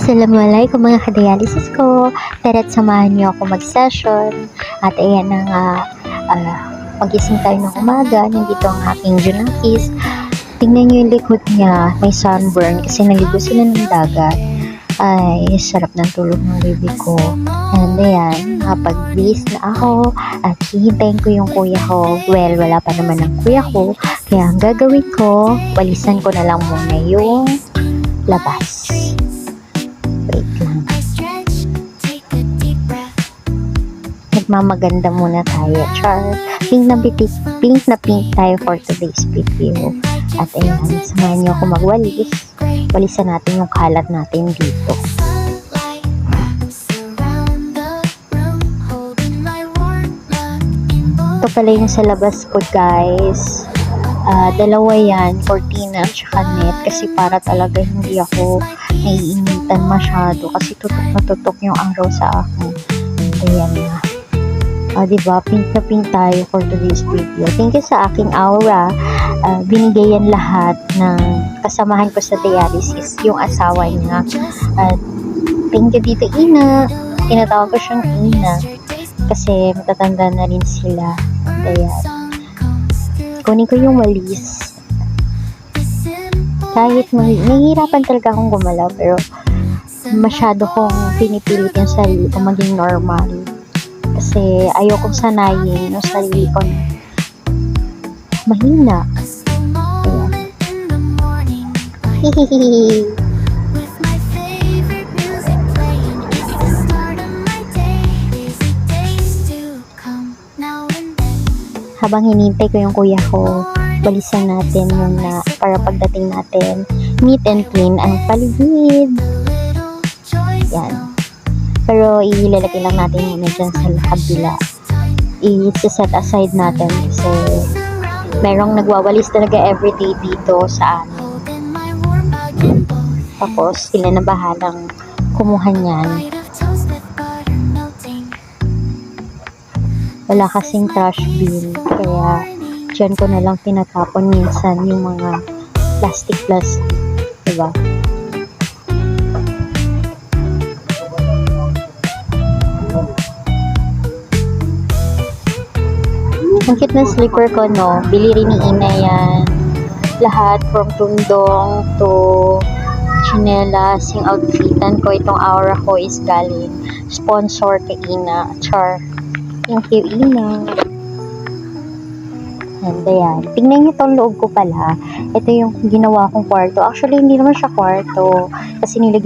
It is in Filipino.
Assalamualaikum mga ka-dialysis ko. Tara't samahan niyo ako mag-session. At ayan na nga, pagising tayo ng umaga. Nandito ang aking Junakis. Tingnan niyo yung likod niya. May sunburn kasi naligo sila ng dagat. Ay, sarap ng tulog ng baby ko. And ayan, nakapag-bis na ako at hihintayin ko yung kuya ko. Well, wala pa naman ang kuya ko. Kaya ang gagawin ko, walisan ko na lang muna yung labas. Wait lang. Nagmamaganda muna tayo. Char. Pink na pink tayo for today's video. At ayan, samahan niyo ako magwalis. Walisan natin yung kalat natin dito. Ito pala yung sa labas ko, guys. Dalawa yan, cortina at saka net, kasi para talaga hindi ako naiinitan masyado kasi tutok na tutok yung araw sa akin. Ayan na. Diba? Pink na pink tayo for today's video. Thank you sa aking aura. Binigay yan lahat ng kasamahan ko sa dialysis, yung asawa niya. Thank you dito, Ina. Tinatawag ko siyang Ina kasi matatanda na rin sila. Ayan. Kunin ko yung walis. Kahit nahihirapan talaga akong gumalaw, pero masyado kong pinipilit yung sarili ko maging normal. Kasi ayokong sanayin yung sarili ko na mahina. Ayan. Hihihihi. Habang hinintay ko yung kuya ko, balisan natin yung para pagdating natin, neat and clean ang paligid. Yan. Pero ilalagay lang natin muna dyan sa kabila. I-set aside natin kasi merong nagwawalis talaga everyday dito sa amin. Tapos sila na bahalang kumuha niyan. Wala kasing trash bin, kaya dyan ko na lang pinatapon minsan yung mga plastic, diba? Ang cute na slipper ko, no? Bili rin ni Ina yan. Lahat from tundong to chinelas, yung outfitan ko, itong aura ko is galing sponsor kay Ina. Char. Thank you, Ina. And ayan. Tingnan niyo itong loob ko pala. Ito yung ginawa kong kwarto. Actually, hindi naman siya kwarto. Kasi nilagyan